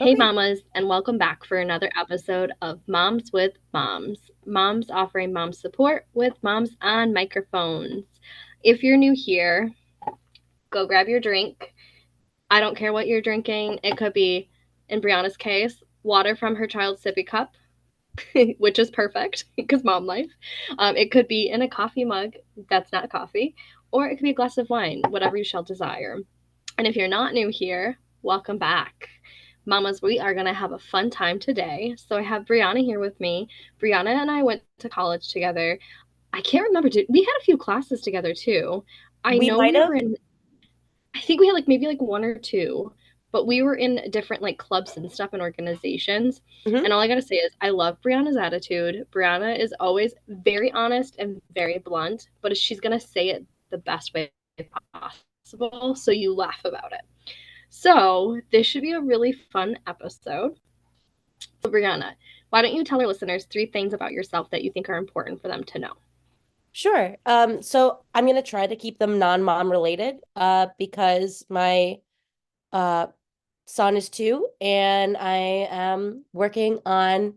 Hey, Okay. mamas, and welcome back for another episode of Moms with Moms. Moms offering mom support with moms on microphones. If you're new here, go grab your drink. I don't care what you're drinking. It could be, in Brianna's case, water from her child's sippy cup, which is perfect because mom life. It could be in a coffee mug that's not coffee, or it could be a glass of wine, whatever you shall desire. And if you're not new here, welcome back. Mamas, we are going to have a fun time today. So I have Brianna here with me. Brianna and I went to college together. I can't remember, we had a few classes together too. I We know might we have. were in, I think we had like maybe like one or two, but we were in different like clubs and stuff and organizations. Hmm. And all I got to say is, I love Brianna's attitude. Brianna is always very honest and very blunt, but she's going to say it the best way possible. So you laugh about it. So, this should be a really fun episode. So, Brianna, why don't you tell our listeners three things about yourself that you think are important for them to know? Sure. So I'm gonna try to keep them non-mom related, because my uh son is 2, and I am working on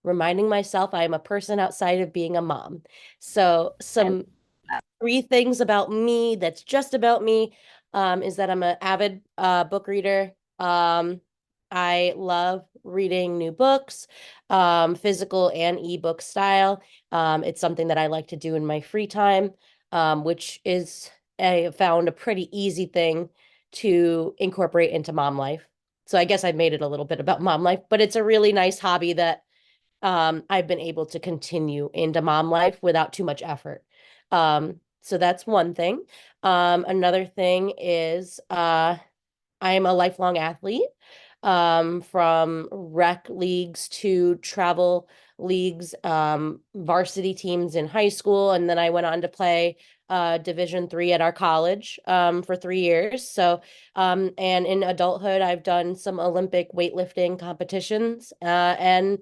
reminding myself I am a person outside of being a mom. So I some 3 things about me that's just about me, is that I'm an avid book reader. I love reading new books, physical and ebook style. It's something that I like to do in my free time, which is I found a pretty easy thing to incorporate into mom life. So I guess I made it a little bit about mom life, but it's a really nice hobby that I've been able to continue into mom life without too much effort. So that's one thing. Another thing is I am a lifelong athlete, from rec leagues to travel leagues, varsity teams in high school, and then I went on to play Division 3 at our college for 3 years. So, and in adulthood, I've done some Olympic weightlifting competitions and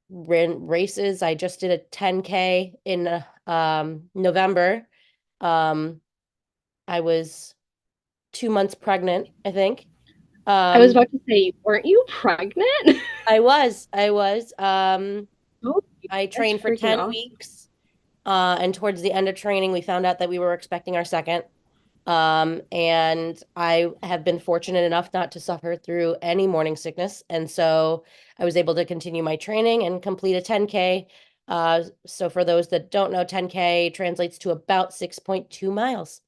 ran races. I just did a 10K in November. Um, I was 2 months pregnant, I think. was Um, about to say, weren't you pregnant? I was. Oh, I that's trained for freaking 10 awesome. weeks. And towards the end of training, we found out that we were expecting our second. And I have been fortunate enough not to suffer through any morning sickness. And so I was able to continue my training and complete a 10K. So for those that don't know, 10K translates to about 6.2 miles.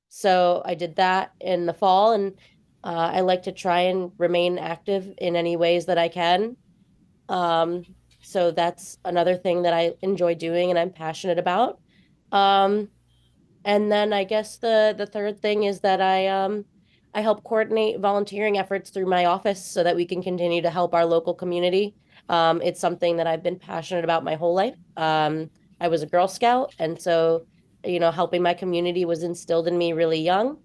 So I did that in the fall, and I like to try and remain active in any ways that I can. Um, so that's another thing that I enjoy doing and I'm passionate about. Um, and then I guess the third thing is that I help coordinate volunteering efforts through my office so that we can continue to help our local community. It's something that I've been passionate about my whole life. I was a Girl Scout, and so helping my community was instilled in me really young.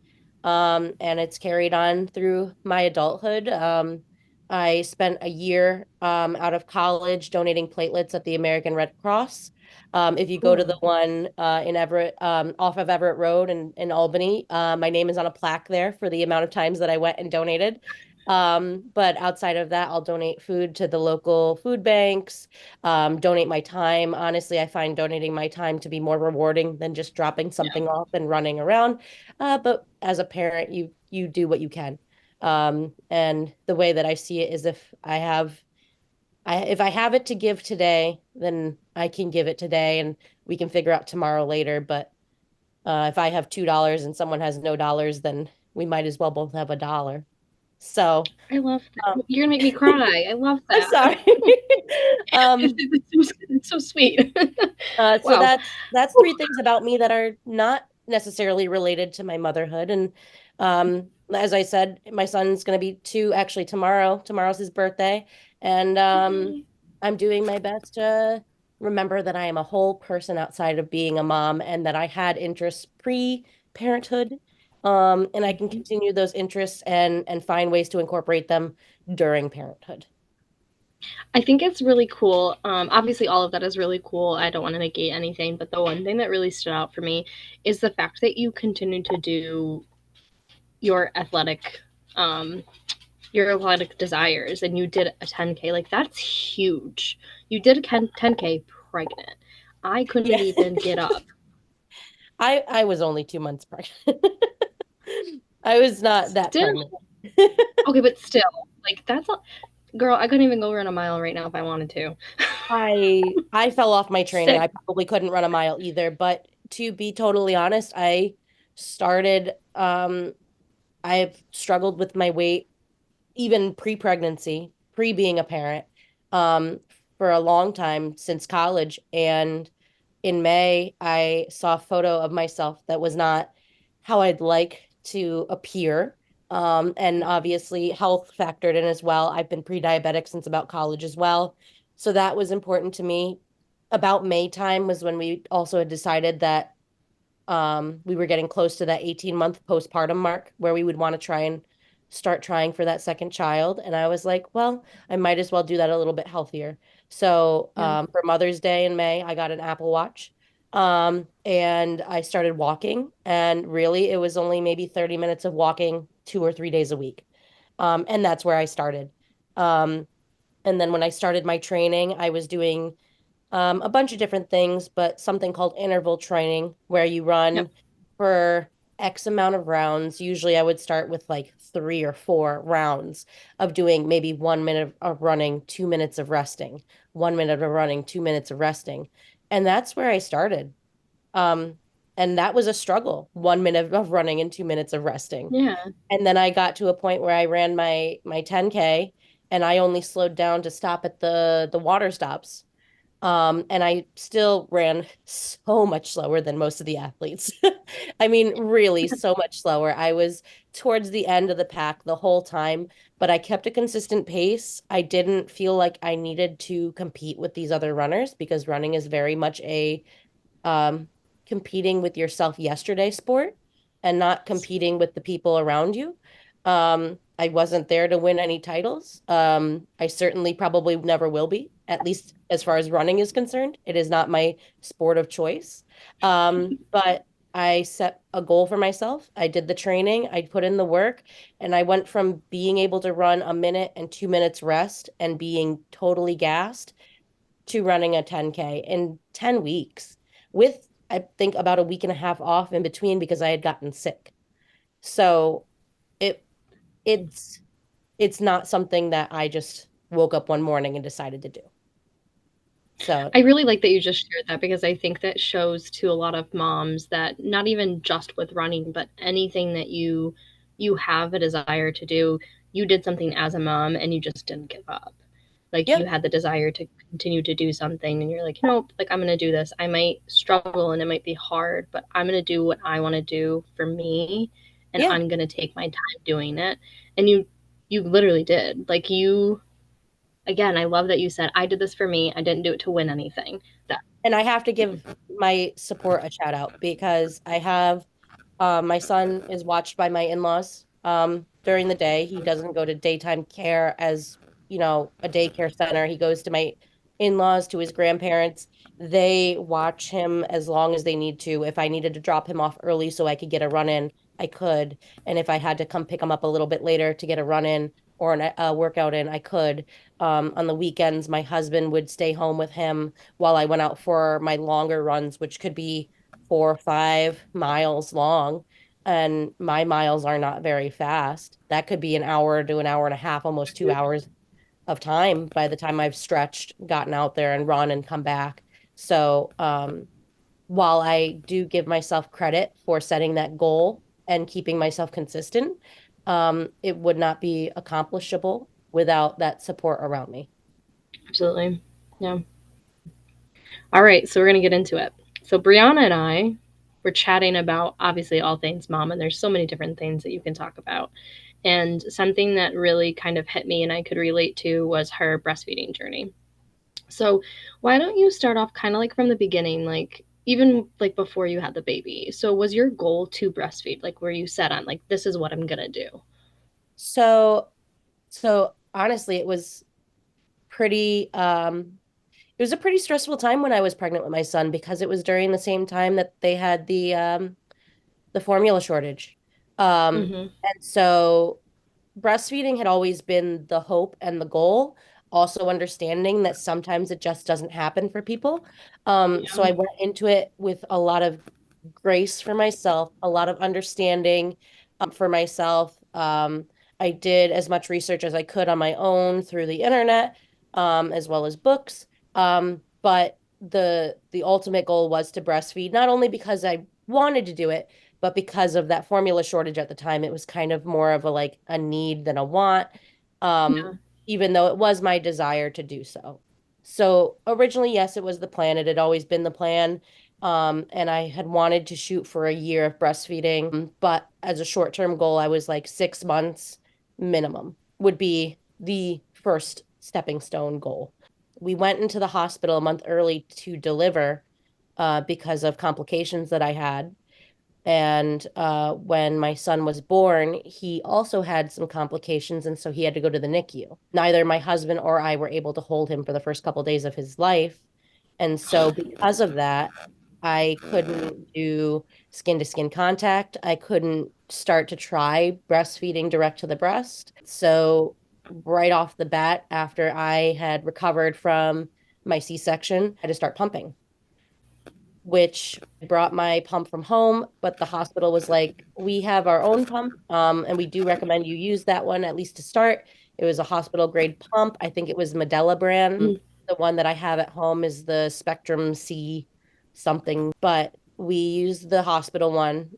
And it's carried on through my adulthood. I spent a year out of college donating platelets at the American Red Cross. If you go to the Cool. one in Everett, off of Everett Road in Albany, my name is on a plaque there for the amount of times that I went and donated. But outside of that, I'll donate food to the local food banks, donate my time. Honestly, I find donating my time to be more rewarding than just dropping Yeah. something off and running around. But as a parent, you do what you can. And the way that I see it is if I have it to give today, then I can give it today and we can figure out tomorrow later. But if I have $2 and someone has no dollars, then we might as well both have a dollar. So, I love um, that. You're gonna make me cry. I love I'm that. sorry. um, It's so sweet. so Wow. that's 3 things about me that are not necessarily related to my motherhood. And as I said, my son's going to be 2 actually tomorrow. Tomorrow's his birthday, and I'm doing my best to remember that I am a whole person outside of being a mom, and that I had interests pre-parenthood, and I can Mhm. continue those interests and find ways to incorporate them during parenthood. I think it's really cool. Obviously, all of that is really cool. I don't want to negate anything, but the one thing that really stood out for me is the fact that you continue to do your athletic um, your athletic desires and you did a 10K, like that's huge. You did a 10K pregnant. I couldn't Yeah. even get up. I was only 2 months pregnant. I was not that Still, pregnant. okay, but still, like that's a girl. I couldn't even go run a mile right now if I wanted to. I fell off my trainer. Sick. I probably couldn't run a mile either, but to be totally honest, started I've struggled with my weight even pre-pregnancy, pre being a parent, um, for a long time since college. And in May, I saw a photo of myself that was not how I'd like to appear. And obviously, health factored in as well. I've been pre-diabetic since about college as well. So that was important to me. About May time was when we also had decided that we were getting close to that 18-month postpartum mark where we would want to try and start trying for that second child. And I was like, well, I might as well do that a little bit healthier. So Yeah. for Mother's Day in May, I got an Apple Watch. And I started walking, and really it was only maybe 30 minutes of walking 2 or 3 days a week. And that's where I started. Um, and then when I started my training, I was doing a bunch of different things, but something called interval training, where you Yep. run for X amount of rounds. Usually, I would start with like 3 or 4 rounds of doing maybe 1 minute of running, 2 minutes of resting, 1 minute of running, 2 minutes of resting. And that's where I started. Um, and that was a struggle, 1 minute of running and 2 minutes of resting. Yeah. And then I got to a point where I ran my 10K, and I only slowed down to stop at the water stops. And I still ran so much slower than most of the athletes. I mean, really so much slower. I was towards the end of the pack the whole time, but I kept a consistent pace. I didn't feel like I needed to compete with these other runners because running is very much a um, competing with yourself yesterday sport and not competing with the people around you. I wasn't there to win any titles. I certainly probably never will be, at least as far as running is concerned. It is not my sport of choice. But I set a goal for myself. I did the training, I put in the work, and I went from being able to run a minute and 2 minutes rest and being totally gassed to running a 10K in 10 weeks with, I think, about a week and a half off in between because I had gotten sick. So it it's it's not something that I just woke up one morning and decided to do. So I really like that you just shared that because I think that shows to a lot of moms that not even just with running, but anything that you have a desire to do, you did something as a mom and you just didn't give up. Like yeah, you had the desire to continue to do something and you're like, nope, like I'm gonna do this. I might struggle and it might be hard, but I'm gonna do what I want to do for me and yeah. I'm gonna take my time doing it. And you literally did. Like you again, I love that you said I did this for me. I didn't do it to win anything. That And I have to give my support a shout out because I have my son is watched by my in-laws during the day. He doesn't go to daytime care as, a daycare center. He goes to my in-laws, to his grandparents. They watch him as long as they need to. If I needed to drop him off early so I could get a run in, I could. And if I had to come pick him up a little bit later to get a run in or a workout in, I could. On the weekends, my husband would stay home with him while I went out for my longer runs, which could be 4 or 5 miles long. And my miles are not very fast. That could be an hour to an hour and a half, almost 2 hours of time by the time I've stretched, gotten out there and run and come back. So, while I do give myself credit for setting that goal and keeping myself consistent, it would not be accomplishable without that support around me. absolutely. Yeah. All right, so we're gonna get into it. So Brianna and I were chatting about obviously all things mom, and there's so many different things that you can talk about. And something that really kind of hit me and I could relate to was her breastfeeding journey. So why don't you start off kind of like from the beginning, like even like before you had the baby. So was your goal to breastfeed? Like were you set on like this is what I'm gonna do? So, so honestly, pretty it was a pretty stressful time when I was pregnant with my son because it was during the same time that they had the formula shortage. Mm-hmm. And so breastfeeding had always been the hope and the goal, also understanding that sometimes it just doesn't happen for people. So Yeah. I went into it with a lot of grace for myself, a lot of understanding for myself. I did as much research as I could on my own through the internet, as well as books. But the ultimate goal was to breastfeed, not only because I wanted to do it, but because of that formula shortage at the time, it was kind of more of a like a need than a want, um, Yeah. even though it was my desire to do so. So originally, yes, it was the plan. It had always been the plan. And I had wanted to shoot for a year of breastfeeding, but as a short-term goal, I was like 6 months minimum would be the first stepping stone goal. We went into the hospital a month early to deliver because of complications that I had. And when my son was born, he also had some complications, and so he had to go to the NICU. Neither my husband or I were able to hold him for the first couple of days of his life. And so, because of that, I couldn't do skin to skin contact. I couldn't start to try breastfeeding direct to the breast. So, right off the bat, after I had recovered from my C-section, I had to start pumping, which brought my pump from home, but the hospital was like, we have our own pump, and we do recommend you use that one at least to start. It was a hospital grade pump. I think it was Medela brand. Mm. The one that I have at home is the Spectrum C something, but we used the hospital one,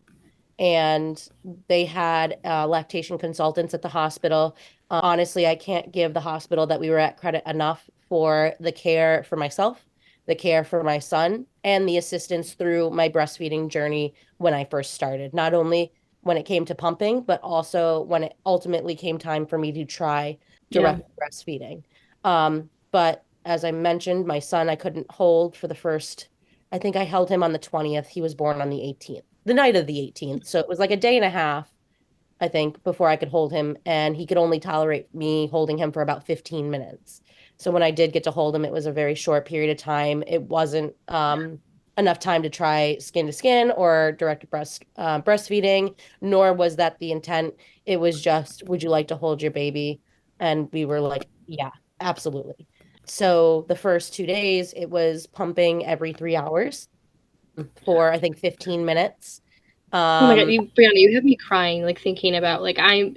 and they had lactation consultants at the hospital. Honestly, I can't give the hospital that we were at credit enough for the care for myself, the care for my son, and the assistance through my breastfeeding journey when I first started. Not only when it came to pumping, but also when it ultimately came time for me to try Yeah. direct breastfeeding. But as I mentioned, my son I couldn't hold for the first, I think I held him on the 20th. He was born on the 18th, the night of the 18th. So it was like a day and a half, I think, before I could hold him. And he could only tolerate me holding him for about 15 minutes. So when I did get to hold him, it was a very short period of time. It wasn't enough time to try skin to skin or direct breastfeeding, nor was that the intent. It was just, would you like to hold your baby? And we were like, yeah, absolutely. So the first 2 days, it was pumping every 3 hours for I think 15 minutes. Oh my God, Um, you, Brianna, you have me crying, like thinking about like I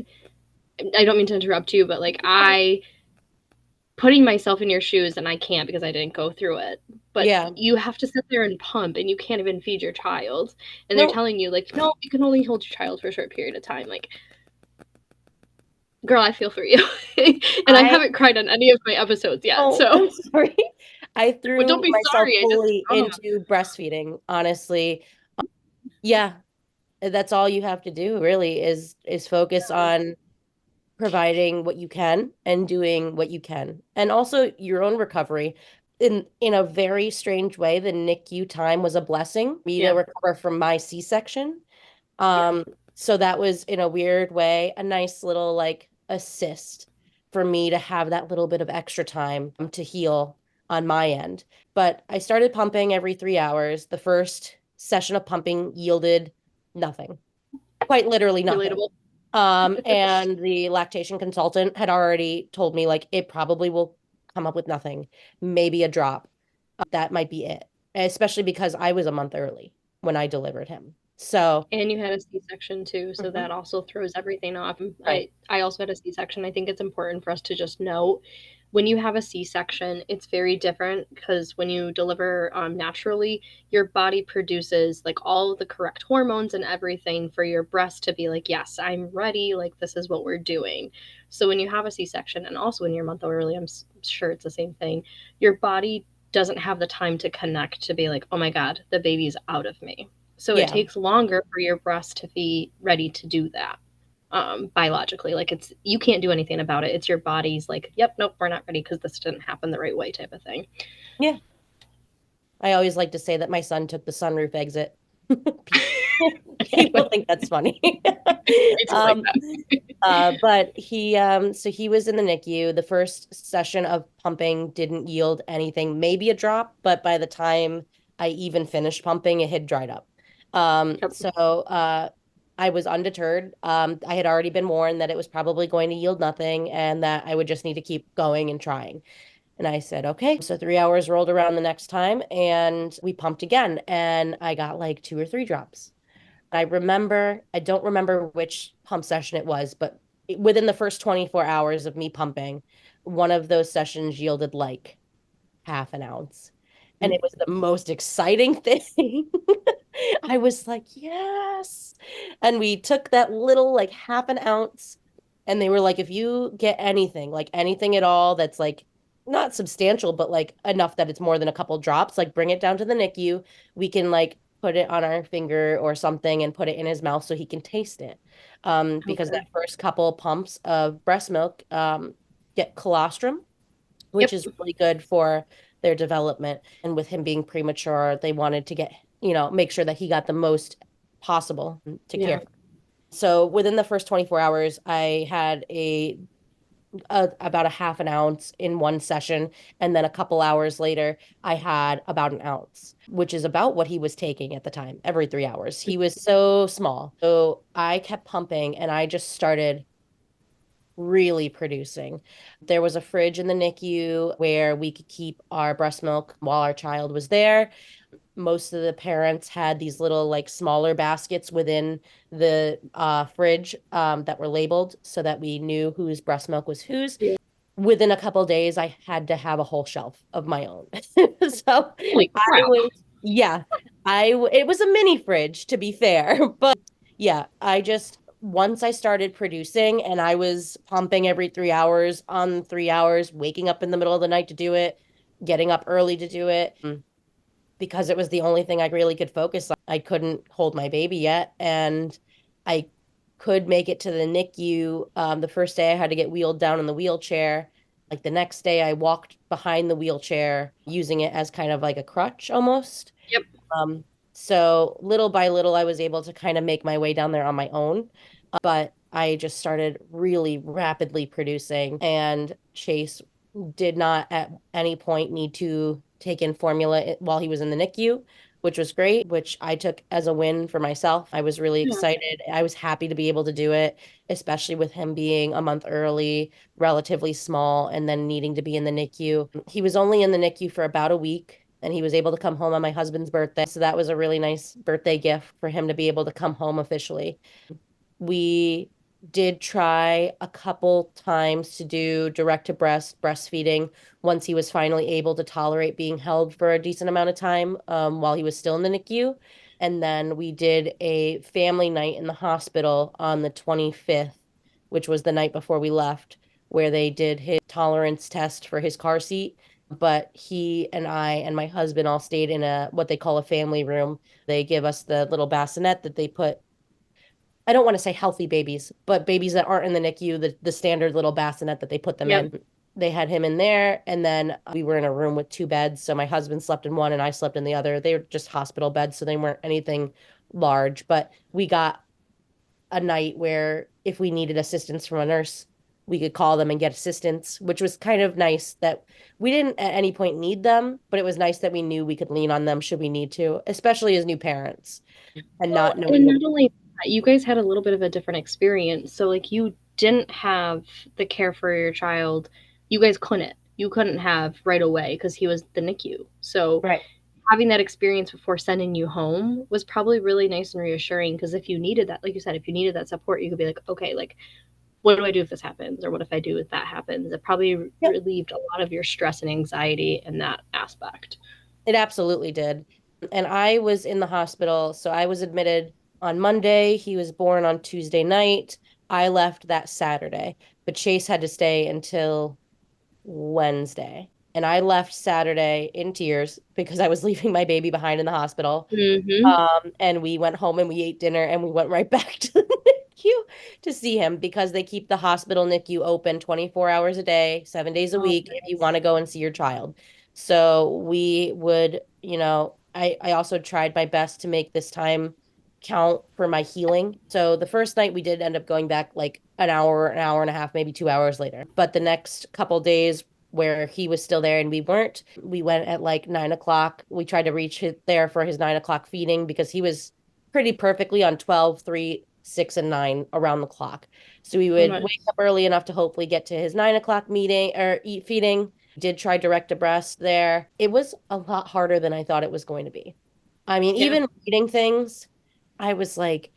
don't mean to interrupt you, but like I putting myself in your shoes and I can't because I didn't go through it. But yeah, you have to sit there and pump and you can't even feed your child. And they're no, telling you like, no, you can only hold your child for a short period of time. Like, girl, I feel for you. And I I haven't cried on any of my episodes yet. oh, So, I'm sorry. I but threw don't be myself sorry. I just, fully into breastfeeding, honestly. Yeah, that's all you have to do really is focus on providing what you can and doing what you can. And also your own recovery. In a very strange way, the NICU time was a blessing, me to yeah, recover from my C-section. yeah. Um, so that was in a weird way, a nice little like assist for me to have that little bit of extra time to heal on my end. But I started pumping every 3 hours. The first session of pumping yielded nothing, quite literally nothing. Relatable. And the lactation consultant had already told me like it probably will come up with nothing, maybe a drop. That might be it, especially because I was a month early when I delivered him. So, And you had a C-section too, so mhm, that also throws everything off. right. I also had a C-section. I think it's important for us to just note when you have a C-section, it's very different because when you deliver naturally, your body produces like all the correct hormones and everything for your breast to be like, yes, I'm ready. Like this is what we're doing. So when you have a C-section, and also when you're a month early, sure it's the same thing. Your body doesn't have the time to connect to be like, oh my God, the baby's out of me, so it Yeah. takes longer for your breast to be ready to do that biologically. Like it's, you can't do anything about it. It's your body's like, yep, nope, we're not ready because this didn't happen the right way type of thing. Yeah. I always like to say that my son took the sunroof exit. People think that's funny. I do like Um, that. but so he was in the NICU. The first session of pumping didn't yield anything, maybe a drop, but by the time I even finished pumping, it had dried up. Yep. So I was undeterred. I had already been warned that it was probably going to yield nothing and that I would just need to keep going and trying. And I said, okay. So 3 hours rolled around the next time and we pumped again. And I got like 2 or 3 drops. I don't remember which pump session it was, but within the first 24 hours of me pumping, one of those sessions yielded like half an ounce. And it was the most exciting thing. I was like, yes. And we took that little, like half an ounce, and they were like, if you get anything, like anything at all that's like not substantial, but like enough that it's more than a couple drops, like bring it down to the NICU. We can like put it on our finger or something and put it in his mouth so he can taste it. Because Okay. that first couple pumps of breast milk get colostrum, which Yep. is really good for their development. And with him being premature, they wanted to make sure that he got the most possible to care Yeah. for. So within the first 24 hours, I had about a half an ounce in one session. And then a couple hours later, I had about an ounce, which is about what he was taking at the time, every 3 hours. He was so small. So I kept pumping and I just started really producing. There was a fridge in the NICU where we could keep our breast milk while our child was there. Most of the parents had these little, like, smaller baskets within the fridge that were labeled so that we knew whose breast milk was whose. Yeah. Within a couple of days, I had to have a whole shelf of my own. So Holy I crap. was, yeah, it was a mini fridge to be fair, but yeah, once I started producing and I was pumping every 3 hours on 3 hours, waking up in the middle of the night to do it, getting up early to do it, because it was the only thing I really could focus on. I couldn't hold my baby yet, and I could make it to the NICU. The first day I had to get wheeled down in the wheelchair. Like the next day, I walked behind the wheelchair using it as kind of like a crutch almost. Yep. Um, so little by little, I was able to kind of make my way down there on my own. But I just started really rapidly producing, and Chase did not at any point need to take in formula while he was in the NICU, which was great, which I took as a win for myself. I was really Yeah. excited. I was happy to be able to do it, especially with him being a month early, relatively small, and then needing to be in the NICU. He was only in the NICU for about a week. And he was able to come home on my husband's birthday. So that was a really nice birthday gift for him to be able to come home officially. We did try a couple times to do direct to breast breastfeeding once he was finally able to tolerate being held for a decent amount of time while he was still in the NICU. And then we did a family night in the hospital on the 25th, which was the night before we left, where they did his tolerance test for his car seat. But he and I and my husband all stayed in a what they call a family room. They give us the little bassinet that they put, I don't want to say healthy babies, but babies that aren't in the NICU, the standard little bassinet that they put them Yep. in. They had him in there, and then we were in a room with 2 beds. So my husband slept in one and I slept in the other. They were just hospital beds, so they weren't anything large. But we got a night where if we needed assistance from a nurse, we could call them and get assistance, which was kind of nice that we didn't at any point need them, but it was nice that we knew we could lean on them should we need to, especially as new parents and Well, not knowing and what. not only that, you guys had a little bit of a different experience. So, like, you didn't have the care for your child. You guys couldn't. You couldn't have right away because he was the NICU. So, Right. having that experience before sending you home was probably really nice and reassuring because if you needed that, like you said, if you needed that support, you could be like, okay, like, what do I do if this happens? Or what if I do if that happens? It probably Yep. relieved a lot of your stress and anxiety in that aspect. It absolutely did. And I was in the hospital. So I was admitted on Monday. He was born on Tuesday night. I left that Saturday, but Chase had to stay until Wednesday. And I left Saturday in tears because I was leaving my baby behind in the hospital. Mm-hmm. And we went home and we ate dinner and we went right back to the NICU to see him because they keep the hospital NICU open 24 hours a day, 7 days a Oh, week if you nice. want to go and see your child. So we would, I also tried my best to make this time count for my healing. So the first night we did end up going back like an hour and a half, maybe 2 hours later. But the next couple days where he was still there and we weren't. We went at like 9 o'clock. We tried to reach it there for his 9 o'clock feeding because he was pretty perfectly on 12, 3, 6 and 9 around the clock. So we Oh, would wake nice. up early enough to hopefully get to his 9 o'clock meeting or eat feeding. Did try direct to breast there. It was a lot harder than I thought it was going to be. I mean, Yeah. even reading things, I was like,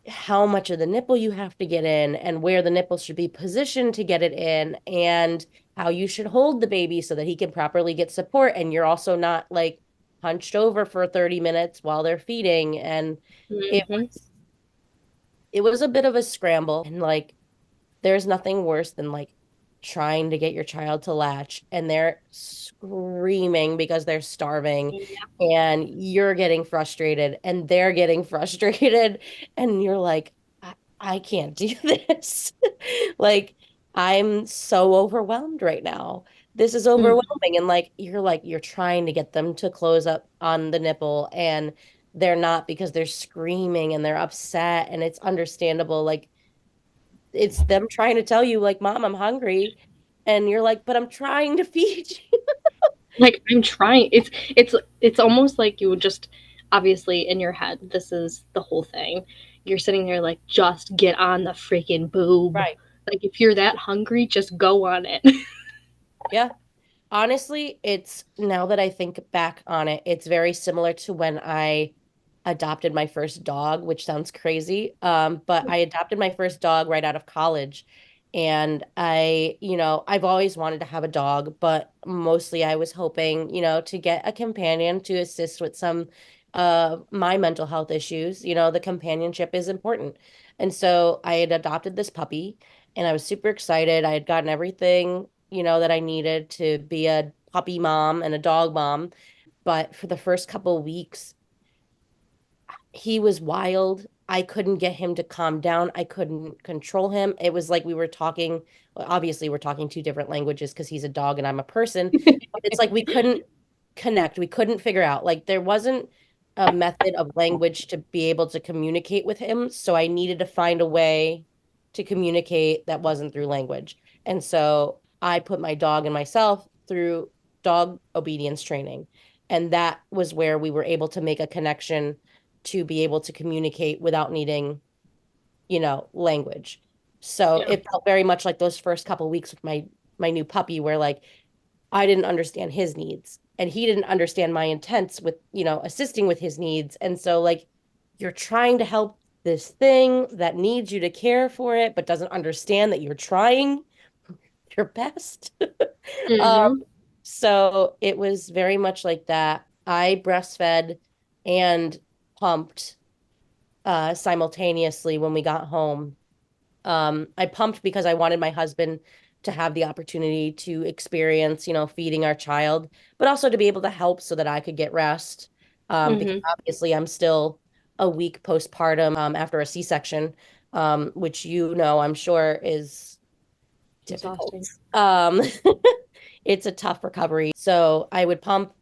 how much of the nipple you have to get in and where the nipple should be positioned to get it in and how you should hold the baby so that he can properly get support and you're also not like hunched over for 30 minutes while they're feeding and it Hmm. it was a bit of a scramble and like there's nothing worse than like trying to get your child to latch and they're screaming because they're starving Yeah. and you're getting frustrated and they're getting frustrated and you're like, I can't do this. Like, I'm so overwhelmed right now. This is Hmm. overwhelming. And like, you're trying to get them to close up on the nipple and they're not because they're screaming and they're upset and it's understandable. Like, it's them trying to tell you like, Mom, I'm hungry, and you're like, but I'm trying to feed you. Like I'm trying. It's almost like you would just obviously in your head. This is the whole thing. You're sitting there like, just get on the freaking boob. Right. Like if you're that hungry, just go on it. Yeah. Honestly, it's now that I think back on it, it's very similar to when I adopted my first dog, which sounds crazy. But I adopted my first dog right out of college. And I've always wanted to have a dog, but mostly I was hoping, to get a companion to assist with some my mental health issues. The companionship is important. And so I had adopted this puppy and I was super excited. I had gotten everything, that I needed to be a puppy mom and a dog mom. But for the first couple of weeks, he was wild. I couldn't get him to calm down. I couldn't control him. It was like we were talking, well, obviously, we're talking two different languages because he's a dog and I'm a person. But it's like we couldn't connect. We couldn't figure out. Like there wasn't a method of language to be able to communicate with him. So I needed to find a way to communicate that wasn't through language. And so I put my dog and myself through dog obedience training. And that was where we were able to make a connection to be able to communicate without needing, language. So Yeah. it felt very much like those first couple of weeks with my new puppy where like I didn't understand his needs and he didn't understand my intents with, assisting with his needs. And so like you're trying to help this thing that needs you to care for it but doesn't understand that you're trying your best. Um, Hmm. so it was very much like that. I breastfed and pumped simultaneously when we got home. I pumped because I wanted my husband to have the opportunity to experience, feeding our child, but also to be able to help so that I could get rest. Because Hmm. obviously I'm still a week postpartum after a C-section, which I'm sure is difficult. Exhausting. Um, it's a tough recovery. So I would pump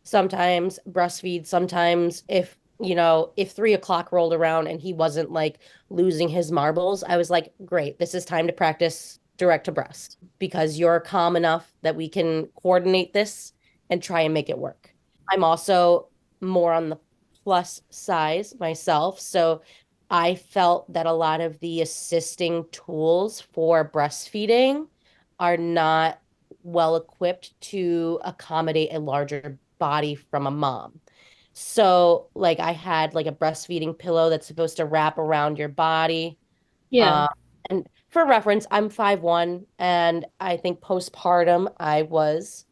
sometimes, breastfeed sometimes. If 3 o'clock rolled around and he wasn't like losing his marbles, I was like, great, this is time to practice direct to breast because you're calm enough that we can coordinate this and try and make it work. I'm also more on the plus size myself. So I felt that a lot of the assisting tools for breastfeeding are not well equipped to accommodate a larger body from a mom. So, like, I had like a breastfeeding pillow that's supposed to wrap around your body. Yeah. Uh, and for reference, I'm 5'1", and I think postpartum, I was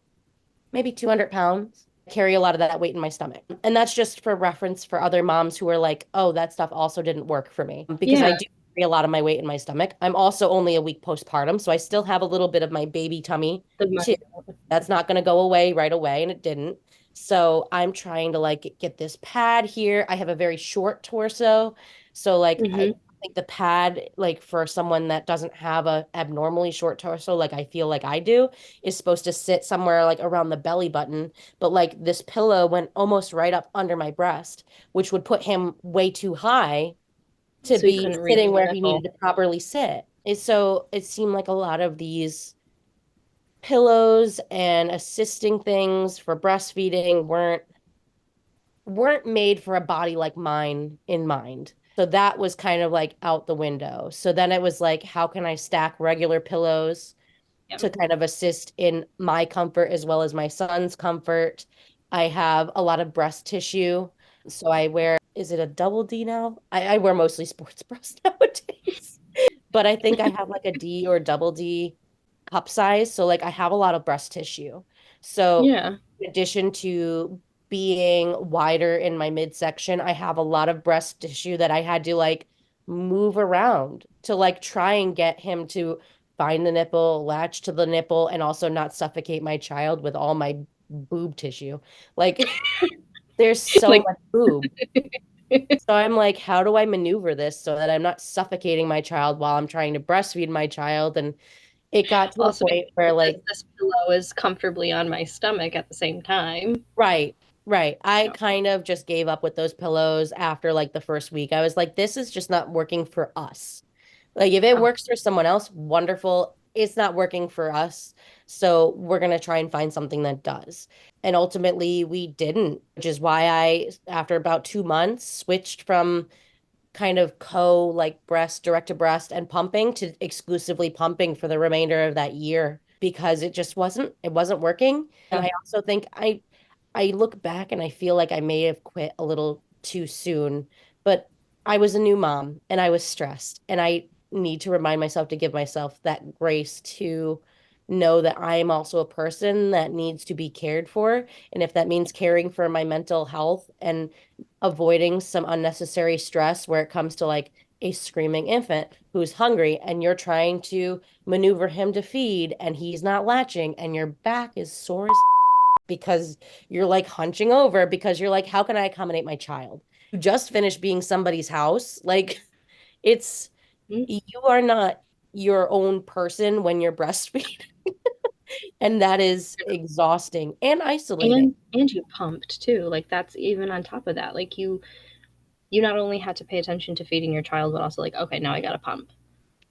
maybe 200 pounds. I carry a lot of that weight in my stomach. And that's just for reference for other moms who are like, oh, that stuff also didn't work for me because Yeah. I do carry a lot of my weight in my stomach. I'm also only a week postpartum, so I still have a little bit of my baby tummy The too. money. That's not going to go away right away, and it didn't. So I'm trying to like get this pad here. I have a very short torso. So like I Hmm. think the pad, like for someone that doesn't have a abnormally short torso, like I feel like I do, is supposed to sit somewhere like around the belly button. But like this pillow went almost right up under my breast, which would put him way too high to So you be couldn't reach sitting the where he nipple. needed to properly sit. So it seemed like a lot of these pillows and assisting things for breastfeeding weren't made for a body like mine in mind. So that was kind of like out the window. So then it was like, how can I stack regular pillows Yeah. to kind of assist in my comfort as well as my son's comfort? I have a lot of breast tissue. So I wear, is it a double D now? I wear mostly sports bras nowadays. But I think I have like a D or double D cup size. So like I have a lot of breast tissue. So Yeah. in addition to being wider in my midsection, I have a lot of breast tissue that I had to like move around to like try and get him to find the nipple, latch to the nipple, and also not suffocate my child with all my boob tissue. Like there's so Like much boob. So I'm like, how do I maneuver this so that I'm not suffocating my child while I'm trying to breastfeed my child? And it got to a also making point where sure like, this pillow is comfortably on my stomach at the same time. right, right. I Yeah. kind of just gave up with those pillows after like the first week. I was like, this is just not working for us. Like if it Yeah. works for someone else, wonderful. It's not working for us. So we're going to try and find something that does. And ultimately we didn't, which is why I, after about 2 months, switched from kind of like breast, direct to breast and pumping to exclusively pumping for the remainder of that year because it wasn't working. And Yeah. I also think I look back and I feel like I may have quit a little too soon, but I was a new mom and I was stressed and I need to remind myself to give myself that grace to know that I am also a person that needs to be cared for. And if that means caring for my mental health and avoiding some unnecessary stress where it comes to like a screaming infant who's hungry and you're trying to maneuver him to feed and he's not latching and your back is sore as because you're like hunching over because you're like, how can I accommodate my child? You just finished being somebody's house. Like it's, Mhm. you are not your own person when you're breastfeeding. And that is exhausting and isolating. And you pumped too. Like that's even on top of that. Like you not only had to pay attention to feeding your child, but also like, okay, now I gotta pump.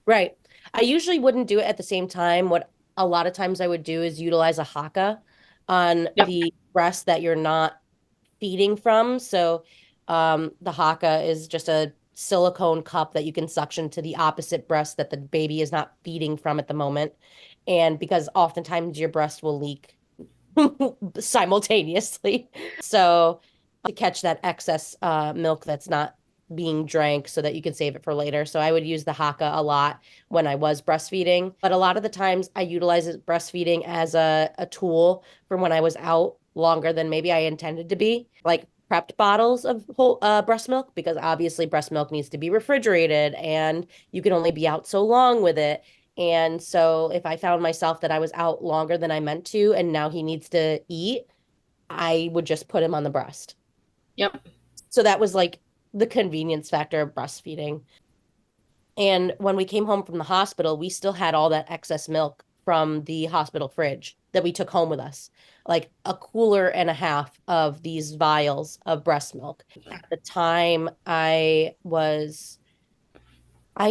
Right. I usually wouldn't do it at the same time. What a lot of times I would do is utilize a haka on Yep. the breast that you're not feeding from. So the haka is just a silicone cup that you can suction to the opposite breast that the baby is not feeding from at the moment. And because oftentimes your breast will leak simultaneously. So to catch that excess milk that's not being drank so that you can save it for later. So I would use the Haka a lot when I was breastfeeding. But a lot of the times I utilize breastfeeding as a tool for when I was out longer than maybe I intended to be, like prepped bottles of whole breast milk, because obviously breast milk needs to be refrigerated and you can only be out so long with it. And so if I found myself that I was out longer than I meant to, and now he needs to eat, I would just put him on the breast. Yep. So that was like the convenience factor of breastfeeding. And when we came home from the hospital, we still had all that excess milk from the hospital fridge that we took home with us, like a cooler and a half of these vials of breast milk. At the time, I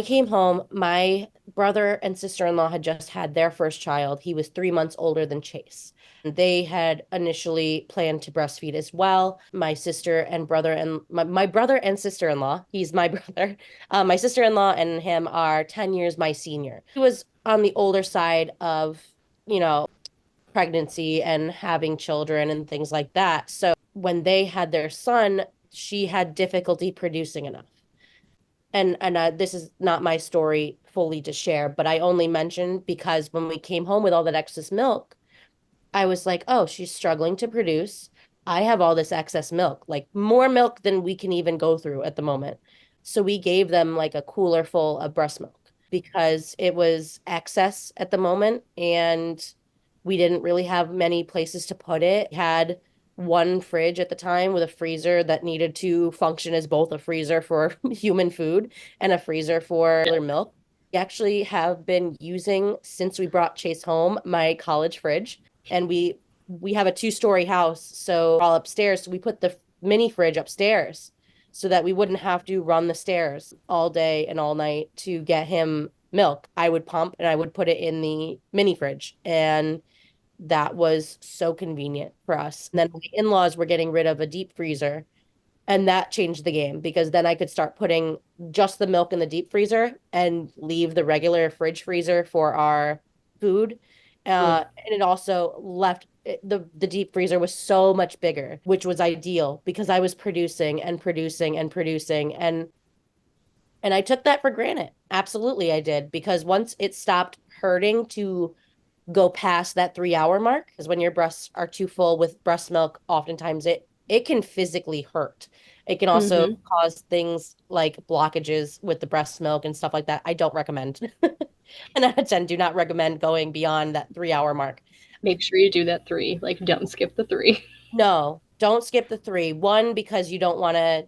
came home. My brother and sister-in-law had just had their first child. He was 3 months older than Chase. They had initially planned to breastfeed as well. My sister and brother and my brother and sister-in-law, he's my brother. My sister-in-law and him are 10 years my senior. He was on the older side of, you know, pregnancy and having children and things like that. So when they had their son, she had difficulty producing enough. And this is not my story fully to share, but I only mentioned because when we came home with all that excess milk, I was like, oh, she's struggling to produce. I have all this excess milk, like more milk than we can even go through at the moment. So we gave them like a cooler full of breast milk because it was excess at the moment and we didn't really have many places to put it. We had one fridge at the time with a freezer that needed to function as both a freezer for human food and a freezer for milk. We actually have been using, since we brought Chase home, my college fridge, and we have a two-story house, so we're all upstairs. So we put the mini fridge upstairs so that we wouldn't have to run the stairs all day and all night to get him milk. I would pump and I would put it in the mini fridge, and that was so convenient for us. And then my in-laws were getting rid of a deep freezer, And that changed the game because then I could start putting just the milk in the deep freezer and leave the regular fridge freezer for our food. Mm. And it also left the deep freezer was so much bigger, which was ideal because I was producing and producing and producing and I took that for granted. Absolutely, I did because once it stopped hurting to go past that 3 hour mark, because when your breasts are too full with breast milk, oftentimes it can physically hurt. It can also Hmm. cause things like blockages with the breast milk and stuff like that. I don't recommend. And out of 10, do not recommend going beyond that 3 hour mark. Make sure you do that three. Like, don't skip the three. No, don't skip the three. One, because you don't want to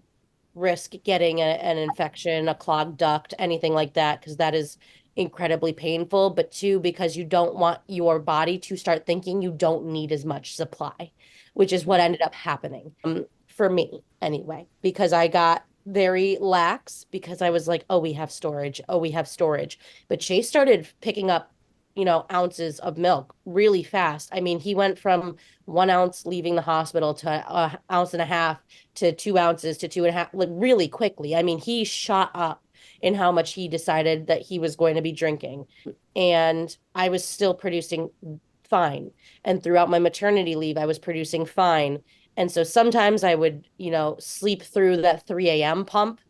risk getting an infection, a clogged duct, anything like that, because that is incredibly painful. But two, because you don't want your body to start thinking you don't need as much supply, which is what ended up happening for me anyway, because I got very lax because I was like, oh, we have storage. Oh, we have storage. But Chase started picking up, ounces of milk really fast. I mean, he went from 1 ounce leaving the hospital to a ounce and a half to 2 ounces to two and a half, like really quickly. I mean, he shot up in how much he decided that he was going to be drinking. And I was still producing fine. And throughout my maternity leave, I was producing fine. And so sometimes I would, sleep through that 3 a.m. pump,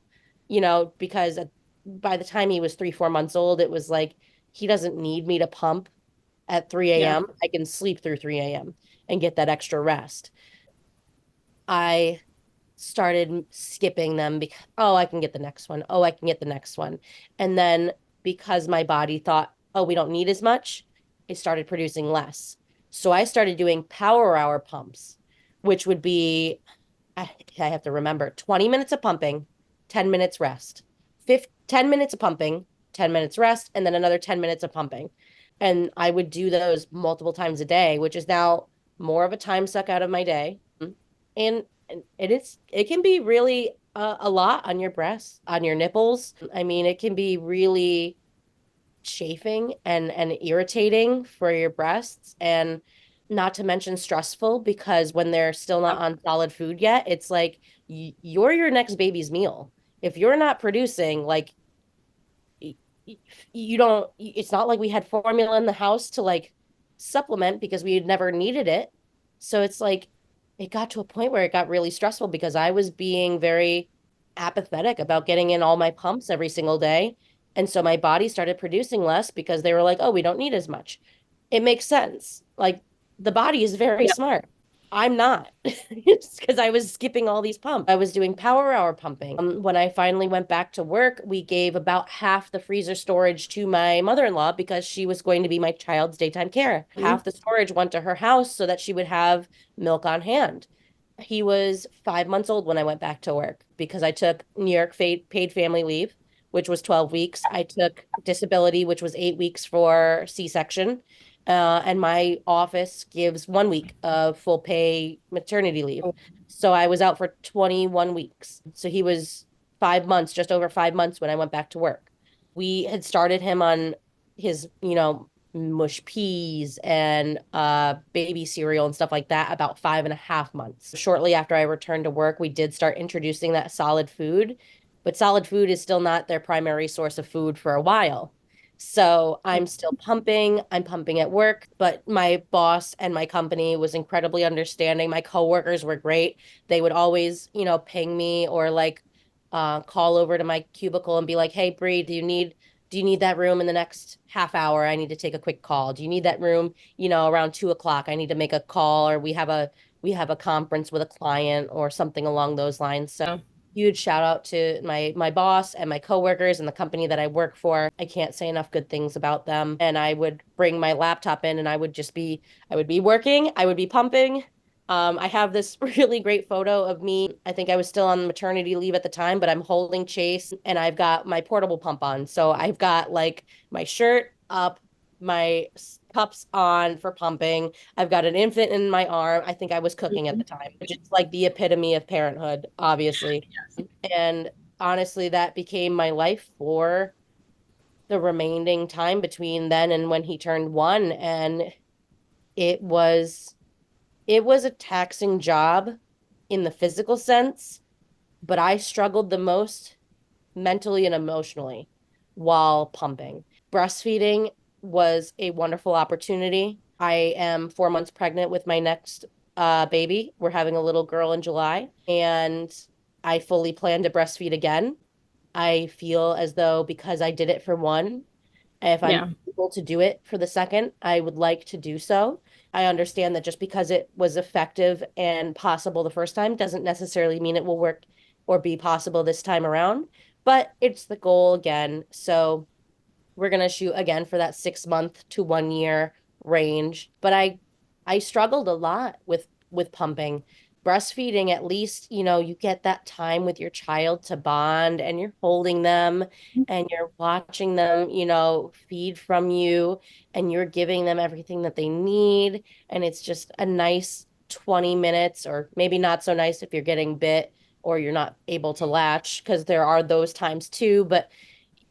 because by the time he was 3, 4 months old, it was like he doesn't need me to pump at 3 Yeah. a.m. I can sleep through 3 a.m. and get that extra rest. I started skipping them because, oh, I can get the next one. Oh, I can get the next one. And then because my body thought, oh, we don't need as much, it started producing less. So I started doing power hour pumps, which would be, I have to remember, 20 minutes of pumping, 10 minutes rest, 10 minutes of pumping, 10 minutes rest, and then another 10 minutes of pumping. And I would do those multiple times a day, which is now more of a time suck out of my day. And it can be really a lot on your breasts, on your nipples. I mean, it can be really chafing and irritating for your breasts, and not to mention stressful because when they're still not on solid food yet, it's like you're your next baby's meal. If you're not producing, like you don't, it's not like we had formula in the house to like supplement because we had never needed it. So it's like it got to a point where it got really stressful because I was being very apathetic about getting in all my pumps every single day. And so my body started producing less because they were like, oh, we don't need as much. It makes sense. Like the body is very Yep. smart. I'm not. It's because I was skipping all these pumps. I was doing power hour pumping. When I finally went back to work, we gave about half the freezer storage to my mother-in-law because she was going to be my child's daytime care. Mhm. Half the storage went to her house so that she would have milk on hand. He was 5 months old when I went back to work because I took New York paid family leave, which was 12 weeks. I took disability, which was 8 weeks for C-section. And my office gives 1 week of full pay maternity leave. Oh, So I was out for 21 weeks. So he was 5 months, just over 5 months when I went back to work. We had started him on his, mush peas and baby cereal and stuff like that about 5.5 months. Shortly after I returned to work, we did start introducing that solid food, but solid food is still not their primary source of food for a while. So I'm still pumping. I'm pumping at work, but my boss and my company was incredibly understanding. My coworkers were great. They would always, ping me or like call over to my cubicle and be like, "Hey, Bree, do you need that room in the next half hour? I need to take a quick call. Do you need that room, around 2 o'clock? I need to make a call, or we have a conference with a client or something along those lines." So yeah. huge shout out to my boss and my coworkers and the company that I work for. I can't say enough good things about them. And I would bring my laptop in and I would be working, I would be pumping. I have this really great photo of me. I think I was still on maternity leave at the time, but I'm holding Chase and I've got my portable pump on. So I've got like my shirt up, my cups on for pumping. I've got an infant in my arm. I think I was cooking at Mhm. the time, which is like the epitome of parenthood, obviously. Yes. And honestly, that became my life for the remaining time between then and when he turned one. And it was it was a taxing job in the physical sense, but I struggled the most mentally and emotionally while pumping. Breastfeeding was a wonderful opportunity. I am 4 months pregnant with my next baby. We're having a little girl in July, and I fully plan to breastfeed again. I feel as though because I did it for one, if I'm Yeah. able to do it for the second, I would like to do so. I understand that just because it was effective and possible the first time doesn't necessarily mean it will work or be possible this time around, but it's the goal again. So we're going to shoot again for that 6 month to 1 year range. But I struggled a lot with pumping. Breastfeeding, at least, you get that time with your child to bond and you're holding them and you're watching them, feed from you and you're giving them everything that they need. And it's just a nice 20 minutes, or maybe not so nice if you're getting bit or you're not able to latch, because there are those times too. But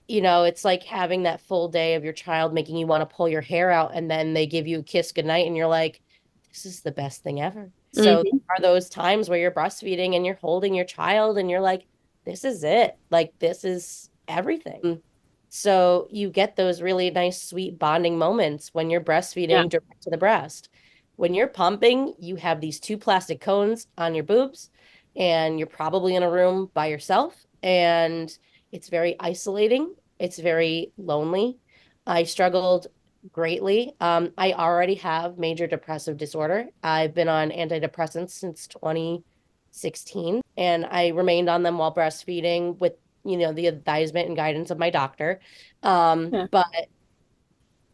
it's like having that full day of your child making you want to pull your hair out, and then they give you a kiss goodnight, and you're like, this is the best thing ever. So Hmm. are those times where you're breastfeeding and you're holding your child and you're like, this is it. Like, this is everything. So you get those really nice, sweet bonding moments when you're Yeah. breastfeeding direct to the breast. When you're pumping, you have these two plastic cones on your boobs, and you're probably in a room by yourself. And it's very isolating. It's very lonely. I struggled greatly. I already have major depressive disorder. I've been on antidepressants since 2016, and I remained on them while breastfeeding with, the advisement and guidance of my doctor. Yeah. But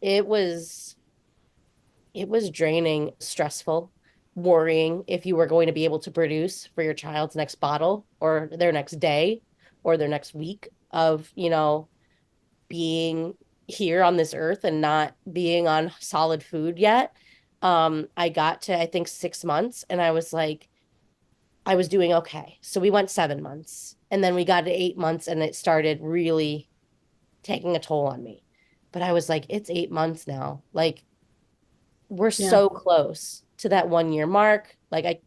it was it was draining, stressful, worrying if you were going to be able to produce for your child's next bottle or their next day or their next week of, being here on this earth and not being on solid food yet. I got to, I think, 6 months and I was like, I was doing okay. So we went 7 months and then we got to 8 months and it started really taking a toll on me. But I was like, it's 8 months now. Like, we're Yeah. so close to that 1 year mark. Like,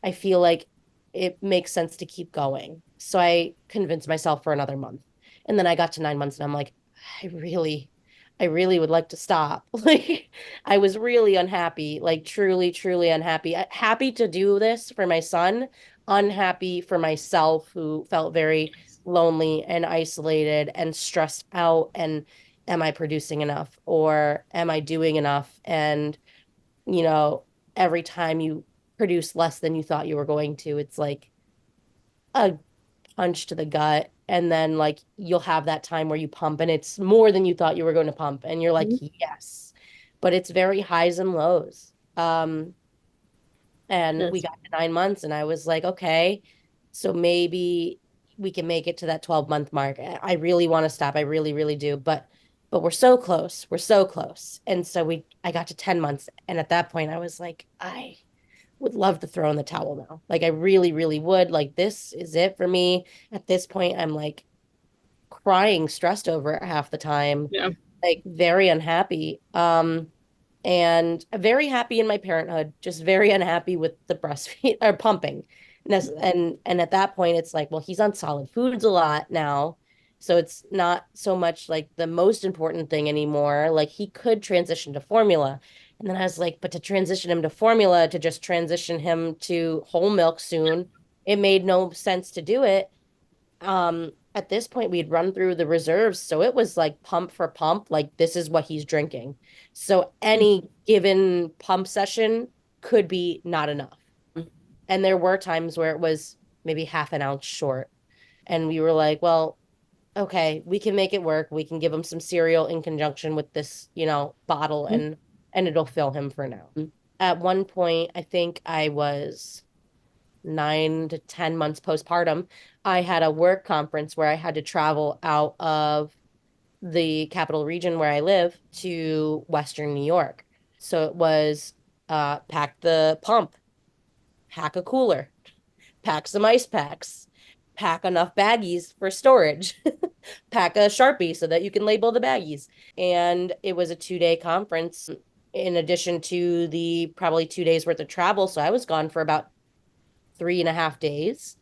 I feel like it makes sense to keep going. So I convinced myself for another month. And then I got to 9 months and I'm like, I really, I really would like to stop. Like, I was really unhappy, like truly, truly unhappy. Happy to do this for my son, unhappy for myself, who felt very lonely and isolated and stressed out. And am I producing enough or am I doing enough? And you know, every time you produce less than you thought you were going to, it's like a punch to the gut. And then like you'll have that time where you pump and it's more than you thought you were going to pump. And you're like, Mhm. yes. But it's very highs and lows. And we Yes. got to 9 months and I was like, okay, so maybe we can make it to that 12-month mark. I really want to stop. I really, really do. But we're so close. We're so close. And so I got to 10 months. And at that point I was like, I would love to throw in the towel now. Like, I really, really would. Like, this is it for me. At this point, I'm like crying, stressed over it half the time, Yeah. like very unhappy. And very happy in my parenthood, just very unhappy with the breastfeed or pumping. And at that point, it's like, well, he's on solid foods a lot now. So it's not so much like the most important thing anymore. Like, he could transition to formula. And then I was like, but to transition him to formula, to just transition him to whole milk soon, it made no sense to do it. At this point we'd run through the reserves, so it was like pump for pump, like this is what he's drinking. So any given pump session could be not enough. And there were times where it was maybe half an ounce short, and we were like, well, okay, we can make it work. We can give him some cereal in conjunction with this, bottle, Mhm. and it'll fill him for now. At one point, I think I was 9 to 10 months postpartum, I had a work conference where I had to travel out of the capital region where I live to Western New York. So it was pack the pump, pack a cooler, pack some ice packs, pack enough baggies for storage, pack a Sharpie so that you can label the baggies. And it was a 2 day conference in addition to the probably 2 days worth of travel. So I was gone for about 3.5 days.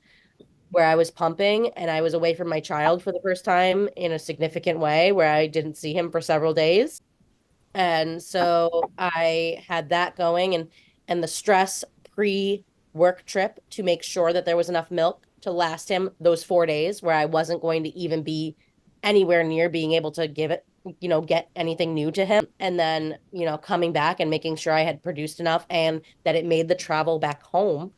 where I was pumping and I was away from my child for the first time in a significant way, where I didn't see him for several days. And so I had that going, and the stress pre work trip to make sure that there was enough milk to last him those 4 days where I wasn't going to even be anywhere near being able to give it, get anything new to him. And then, coming back and making sure I had produced enough and that it made the travel back home.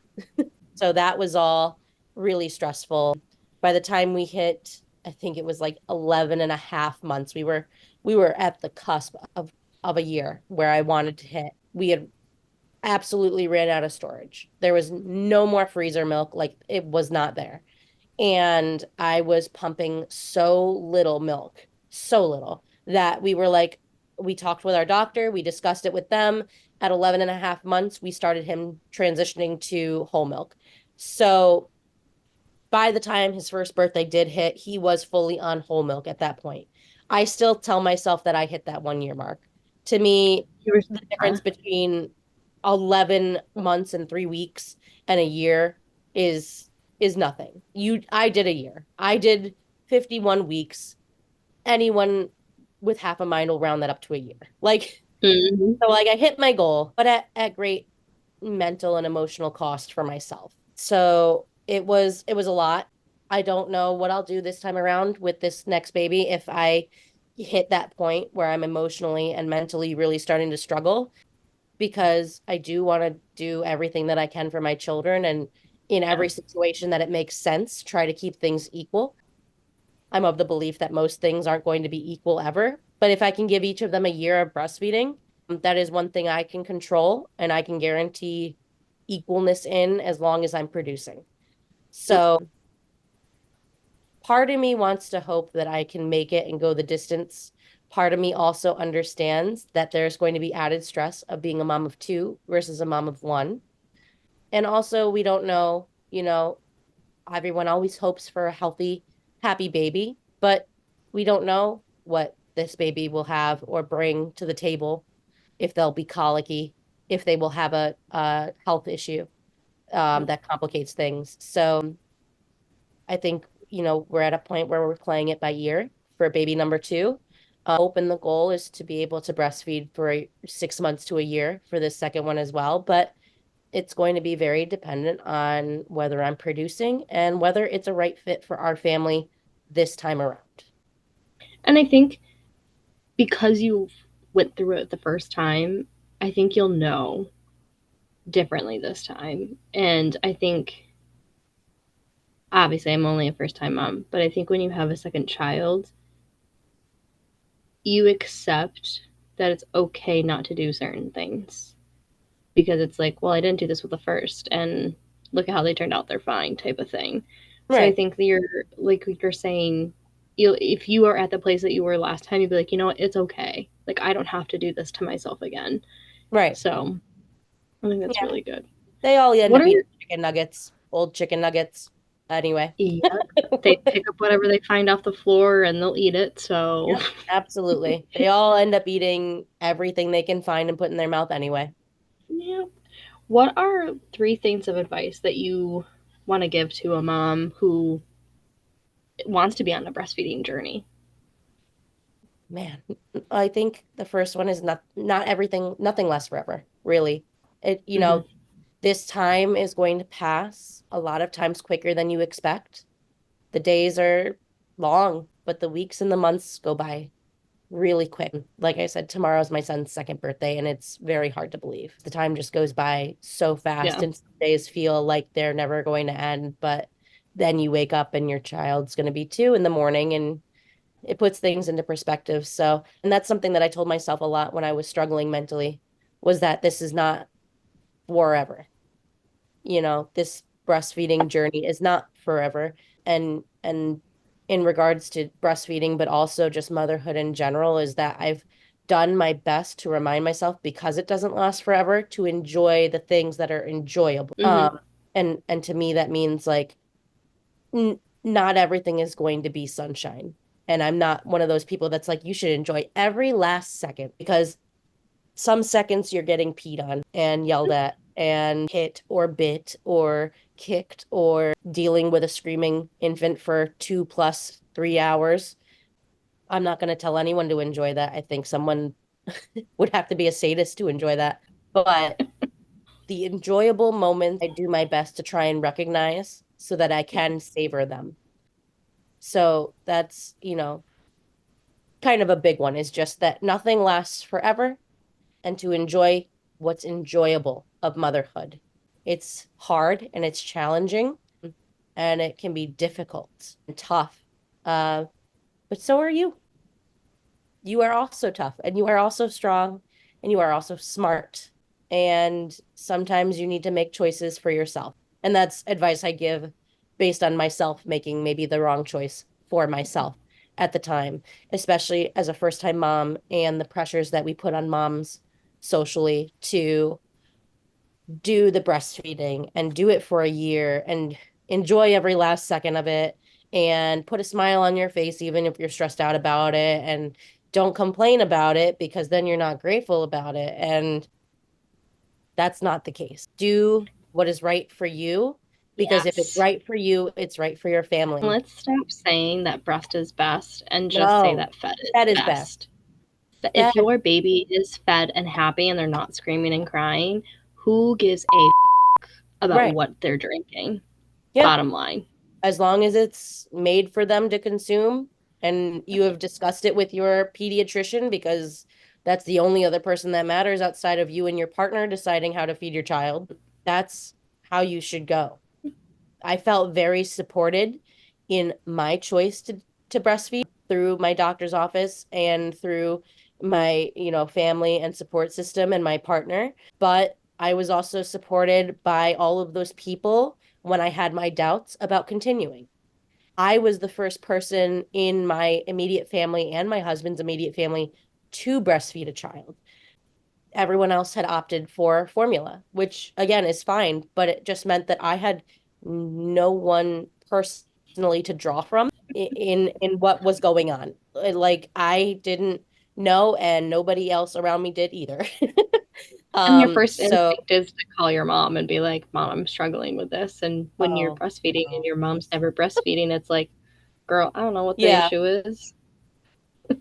So that was all really stressful. By the time we hit, I think it was like 11 and a half months, we were at the cusp of a year where I wanted to hit. We had absolutely ran out of storage. There was no more freezer milk, like it was not there. And I was pumping so little milk, so little that we were like, we talked with our doctor, we discussed it with them. At 11 and a half months, we started him transitioning to whole milk. So by the time his first birthday did hit, he was fully on whole milk at that point. I still tell myself that I hit that 1 year mark. To me, You were, the yeah. difference between 11 months and 3 weeks and a year is nothing. I did a year. I did 51 weeks. Anyone with half a mind will round that up to a year. Like, Mhm. so like I hit my goal, but at great mental and emotional cost for myself. So it was a lot. I don't know what I'll do this time around with this next baby if I hit that point where I'm emotionally and mentally really starting to struggle, because I do want to do everything that I can for my children, and in Yeah. every situation that it makes sense, try to keep things equal. I'm of the belief that most things aren't going to be equal ever. But if I can give each of them a year of breastfeeding, that is one thing I can control and I can guarantee equalness in as long as I'm producing. Yep. So part of me wants to hope that I can make it and go the distance. Part of me also understands that there's going to be added stress of being a mom of two versus a mom of one. And also, we don't know, everyone always hopes for a healthy, happy baby, but we don't know what this baby will have or bring to the table, if they'll be colicky, if they will have a health issue that complicates things. So I think, we're at a point where we're playing it by ear for baby number two. Hope and the goal is to be able to breastfeed for 6 months to a year for this second one as well. But it's going to be very dependent on whether I'm producing and whether it's a right fit for our family this time around. And I think because you went through it the first time, I think you'll know differently this time. And I think, obviously, I'm only a first time mom, but I think when you have a second child, you accept that it's okay not to do certain things because it's like, well, I didn't do this with the first, and look at how they turned out. They're fine, type of thing. So I Right, think that you're like you're saying, if you are at the place that you were last time, you'd be like, you know what, it's okay. Like I don't have to do this to myself again. right. So I think that's Yeah, really good. they all end What up are eating chicken nuggets, old chicken nuggets. Anyway. yeah? They pick up whatever they find off the floor and they'll eat it. So Yep, absolutely. They all end up eating everything they can find and put in their mouth anyway. yeah. What are three things of advice that you want to give to a mom who wants to be on the breastfeeding journey? Man, I think the first one is not everything, nothing lasts forever, really. It, Mm-hmm. this time is going to pass a lot of times quicker than you expect. The days are long, but the weeks and the months go by really quick. Like I said, tomorrow's my son's second birthday, and it's very hard to believe. The time just goes by so fast, Yeah. and some days feel like they're never going to end. But then you wake up and your child's going to be 2 in the morning, and it puts things into perspective. So, and that's something that I told myself a lot when I was struggling mentally, was that this is not forever. This breastfeeding journey is not forever. And in regards to breastfeeding, but also just motherhood in general, is that I've done my best to remind myself, because it doesn't last forever, to enjoy the things that are enjoyable. Mm-hmm. And to me that means like not everything is going to be sunshine. And I'm not one of those people that's like, you should enjoy every last second, because some seconds you're getting peed on and yelled at and hit or bit or kicked or dealing with a screaming infant for 2 plus 3 hours. I'm not going to tell anyone to enjoy that. I think someone would have to be a sadist to enjoy that. But the enjoyable moments, I do my best to try and recognize so that I can savor them. So that's, kind of a big one is just that nothing lasts forever and to enjoy what's enjoyable of motherhood. It's hard and it's challenging and it can be difficult and tough. Uh, but so are you. You are also tough and you are also strong and you are also smart. And sometimes you need to make choices for yourself. And that's advice I give based on myself making maybe the wrong choice for myself at the time, especially as a first time mom and the pressures that we put on moms socially to do the breastfeeding and do it for a year and enjoy every last second of it and put a smile on your face even if you're stressed out about it and don't complain about it because then you're not grateful about it and that's not the case. Do what is right for you because if it's Yes. right for you, it's right for your family. Let's stop saying that breast is best and just say No, that fed is that is best. best. If Fed, your baby is fed and happy and they're not screaming and crying, who gives a about right. what they're drinking? Yeah. Bottom line. As long as it's made for them to consume and you have discussed it with your pediatrician because that's the only other person that matters outside of you and your partner deciding how to feed your child. That's how you should go. I felt very supported in my choice to breastfeed through my doctor's office and through my, family and support system and my partner, but I was also supported by all of those people when I had my doubts about continuing. I was the first person in my immediate family and my husband's immediate family to breastfeed a child. Everyone else had opted for formula, which again is fine, but it just meant that I had no one personally to draw from in what was going on. Like I didn't know and nobody else around me did either. And your first So instinct is to call your mom and be like, Mom, I'm struggling with this. And when you're oh breastfeeding and no. your mom's never breastfeeding, it's like, girl, I don't know what the Yeah, issue is.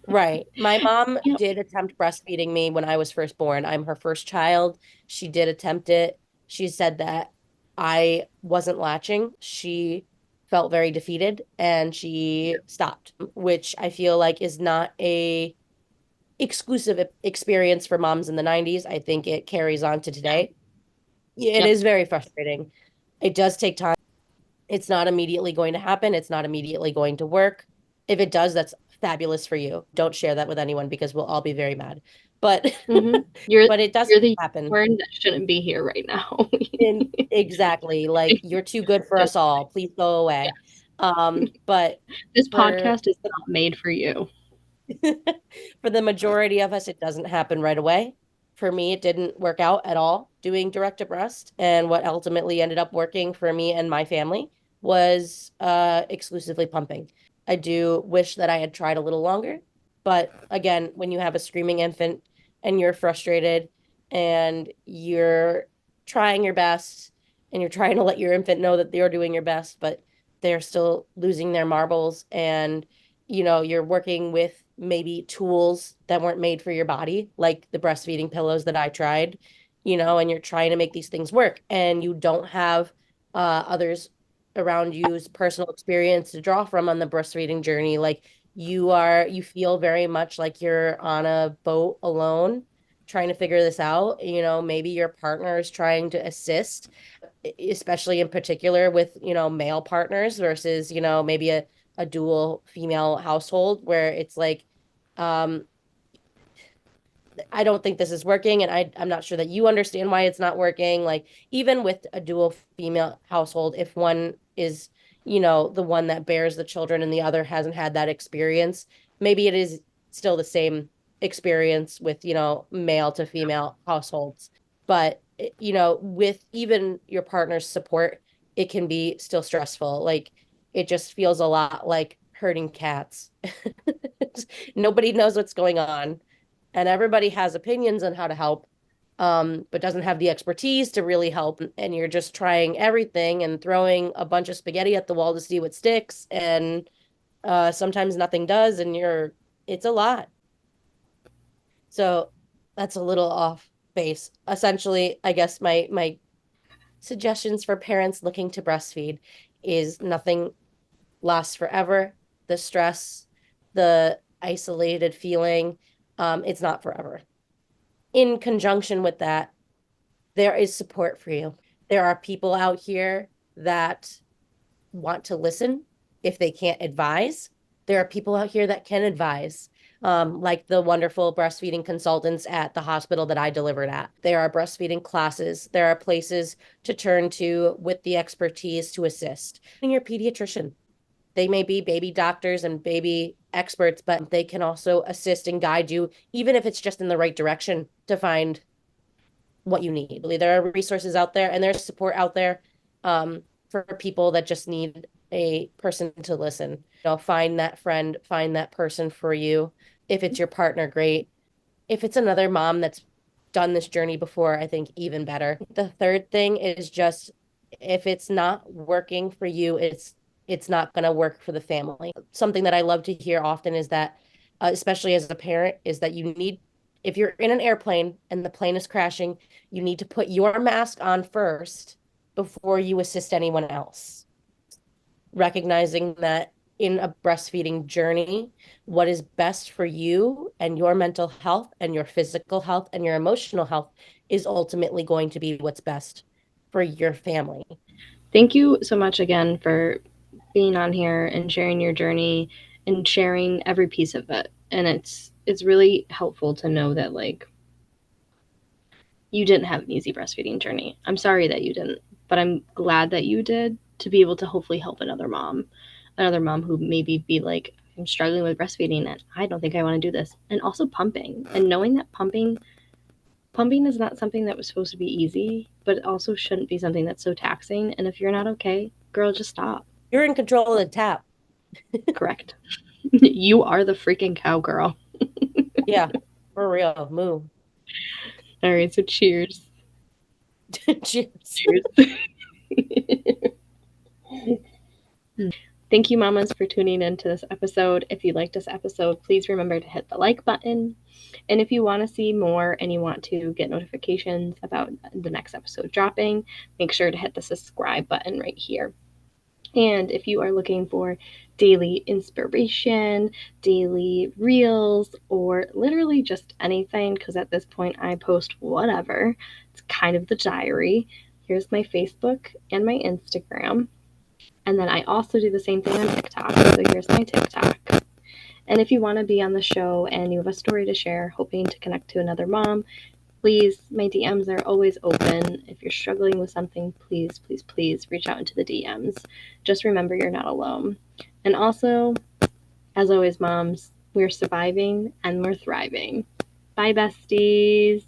right. My mom Yep. did attempt breastfeeding me when I was first born. I'm her first child. She did attempt it. She said that I wasn't latching. She felt very defeated and she stopped, which I feel like is not a exclusive experience for moms in the 90s. I think it carries on to today. It Yep. is very frustrating. It does take time. It's not immediately going to happen. It's not immediately going to work. If it does, that's fabulous for you. Don't share that with anyone because we'll all be very mad. But Mm-hmm. You're but it does you're the happen. unicorn that shouldn't be here right now. And exactly, like you're too good for us Just all. Please go away. yes. But This for podcast is not made for you. for the majority of us, it doesn't happen right away. For me, it didn't work out at all doing direct to breast. And what ultimately ended up working for me and my family was exclusively pumping. I do wish that I had tried a little longer. But again, when you have a screaming infant and you're frustrated and you're trying your best and you're trying to let your infant know that they're doing your best, but they're still losing their marbles and you're working with maybe tools that weren't made for your body, like the breastfeeding pillows that I tried, and you're trying to make these things work and you don't have others around you's personal experience to draw from on the breastfeeding journey. Like you feel very much like you're on a boat alone trying to figure this out. Maybe your partner is trying to assist, especially in particular with, male partners versus, maybe a dual female household where it's like, um, I don't think this is working, and I'm not sure that you understand why it's not working. Like, even with a dual female household, if one is, the one that bears the children and the other hasn't had that experience, maybe it is still the same experience with, male to female households. But, with even your partner's support, it can be still stressful. Like, it just feels a lot like herding cats. Nobody knows what's going on and everybody has opinions on how to help, but doesn't have the expertise to really help. And you're just trying everything and throwing a bunch of spaghetti at the wall to see what sticks. And sometimes nothing does, and it's a lot. So that's a little off base. Essentially, I guess my suggestions for parents looking to breastfeed is nothing lasts forever. The stress, the isolated feeling, it's not forever. In conjunction with that, there is support for you. There are people out here that want to listen if they can't advise. There are people out here that can advise, like the wonderful breastfeeding consultants at the hospital that I delivered at. There are breastfeeding classes. There are places to turn to with the expertise to assist. And your pediatrician. They may be baby doctors and baby experts, but they can also assist and guide you, even if it's just in the right direction to find what you need. There are resources out there and there's support out there for people that just need a person to listen. Find that friend, find that person for you. If it's your partner, great. If it's another mom that's done this journey before, I think even better. The third thing is just if it's not working for you, it's not going to work for the family. Something that I love to hear often is that, especially as a parent, is that if you're in an airplane and the plane is crashing, you need to put your mask on first before you assist anyone else. Recognizing that in a breastfeeding journey, what is best for you and your mental health and your physical health and your emotional health is ultimately going to be what's best for your family. Thank you so much again for being on here and sharing your journey and sharing every piece of it. And it's really helpful to know that like you didn't have an easy breastfeeding journey. I'm sorry that you didn't, but I'm glad that you did to be able to hopefully help another mom who maybe be like, I'm struggling with breastfeeding and I don't think I want to do this. And also pumping. And knowing that pumping is not something that was supposed to be easy, but it also shouldn't be something that's so taxing. And if you're not okay, girl, just stop. You're in control of the tap. Correct. You are the freaking cowgirl. Yeah, for real. Moo. All right, so cheers. Cheers. Cheers. Thank you, mamas, for tuning into this episode. If you liked this episode, please remember to hit the like button. And if you want to see more and you want to get notifications about the next episode dropping, make sure to hit the subscribe button right here. And if you are looking for daily inspiration, daily reels, or literally just anything, because at this point I post whatever, it's kind of the diary. Here's my Facebook and my Instagram. And then I also do the same thing on TikTok. So here's my TikTok. And if you want to be on the show and you have a story to share, hoping to connect to another mom, please, my DMs are always open. If you're struggling with something, please, please, please reach out into the DMs. Just remember you're not alone. And also, as always, moms, we're surviving and we're thriving. Bye, besties.